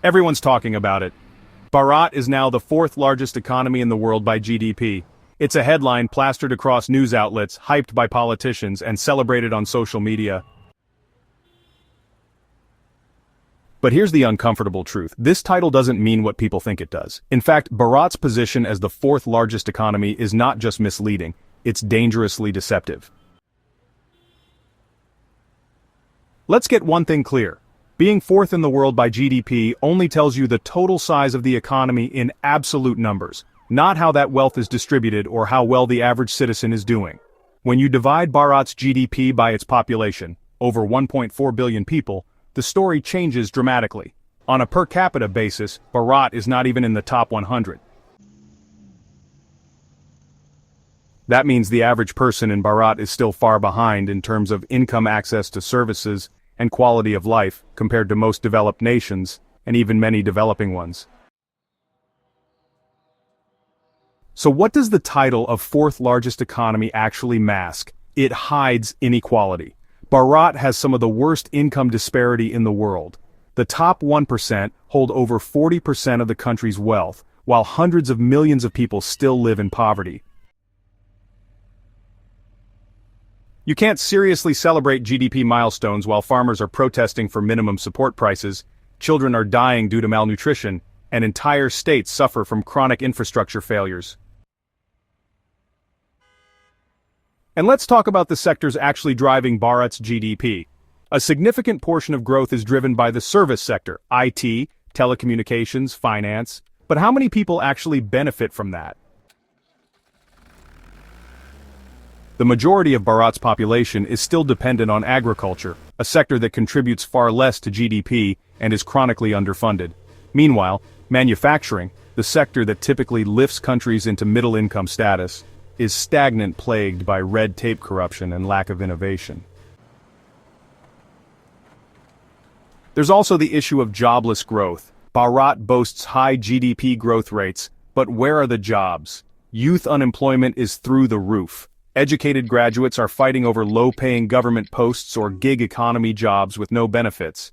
Everyone's talking about it. Bharat is now the fourth largest economy in the world by GDP. It's a headline plastered across news outlets, hyped by politicians, and celebrated on social media. But here's the uncomfortable truth. This title doesn't mean what people think it does. In fact, Bharat's position as the fourth largest economy is not just misleading, it's dangerously deceptive. Let's get one thing clear. Being fourth in the world by GDP only tells you the total size of the economy in absolute numbers, not how that wealth is distributed or how well the average citizen is doing. When you divide Bharat's GDP by its population, over 1.4 billion people, the story changes dramatically. On a per capita basis, Bharat is not even in the top 100. That means the average person in Bharat is still far behind in terms of income, access to services, and quality of life compared to most developed nations, and even many developing ones. So what does the title of fourth largest economy actually mask? It hides inequality. Bharat has some of the worst income disparity in the world. The top 1% hold over 40% of the country's wealth, while hundreds of millions of people still live in poverty. You can't seriously celebrate GDP milestones while farmers are protesting for minimum support prices, children are dying due to malnutrition, and entire states suffer from chronic infrastructure failures. And let's talk about the sectors actually driving Bharat's GDP. A significant portion of growth is driven by the service sector, IT, telecommunications, finance. But how many people actually benefit from that? The majority of Bharat's population is still dependent on agriculture, a sector that contributes far less to GDP and is chronically underfunded. Meanwhile, manufacturing, the sector that typically lifts countries into middle-income status, is stagnant, plagued by red tape corruption and lack of innovation. There's also the issue of jobless growth. Bharat boasts high GDP growth rates, but where are the jobs? Youth unemployment is through the roof. Educated graduates are fighting over low-paying government posts or gig economy jobs with no benefits.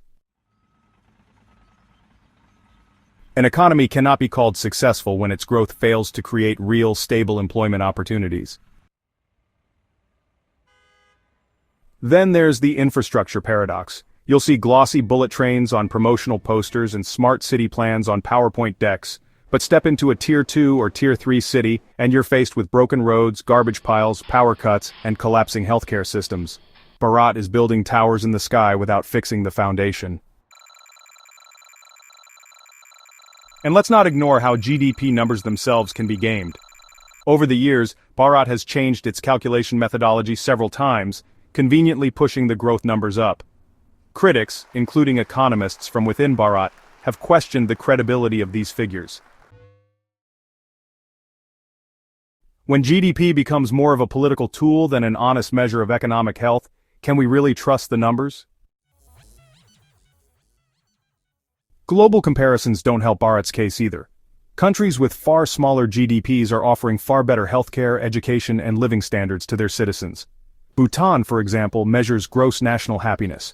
An economy cannot be called successful when its growth fails to create real, stable employment opportunities. Then there's the infrastructure paradox. You'll see glossy bullet trains on promotional posters and smart city plans on PowerPoint decks, but step into a Tier 2 or Tier 3 city and you're faced with broken roads, garbage piles, power cuts, and collapsing healthcare systems. Bharat is building towers in the sky without fixing the foundation. And let's not ignore how GDP numbers themselves can be gamed. Over the years, Bharat has changed its calculation methodology several times, conveniently pushing the growth numbers up. Critics, including economists from within Bharat, have questioned the credibility of these figures. When GDP becomes more of a political tool than an honest measure of economic health, can we really trust the numbers? Global comparisons don't help Bharat's case either. Countries with far smaller GDPs are offering far better healthcare, education, and living standards to their citizens. Bhutan, for example, measures gross national happiness.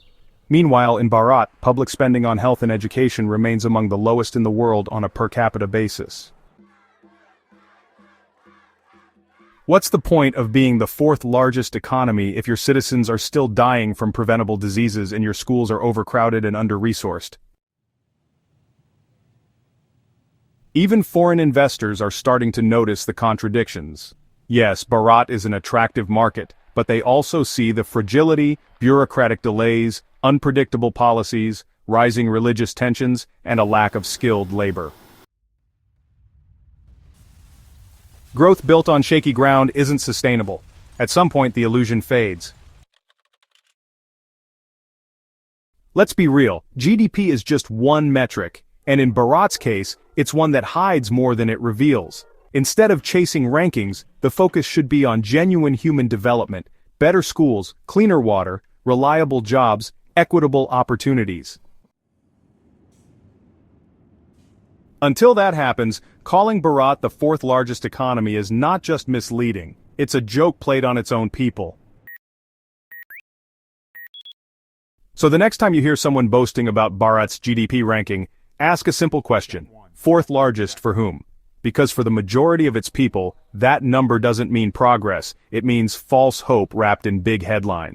Meanwhile, in Bharat, public spending on health and education remains among the lowest in the world on a per capita basis. What's the point of being the fourth largest economy if your citizens are still dying from preventable diseases and your schools are overcrowded and under-resourced? Even foreign investors are starting to notice the contradictions. Yes, Bharat is an attractive market, but they also see the fragility, bureaucratic delays, unpredictable policies, rising religious tensions, and a lack of skilled labor. Growth built on shaky ground isn't sustainable. At some point, the illusion fades. Let's be real, GDP is just one metric, and in Bharat's case, it's one that hides more than it reveals. Instead of chasing rankings, the focus should be on genuine human development, better schools, cleaner water, reliable jobs, equitable opportunities. Until that happens, calling Bharat the fourth largest economy is not just misleading, it's a joke played on its own people. So the next time you hear someone boasting about Bharat's GDP ranking, Ask a simple question. Fourth largest for whom? Because for the majority of its people, that number doesn't mean progress, it means false hope wrapped in big headlines.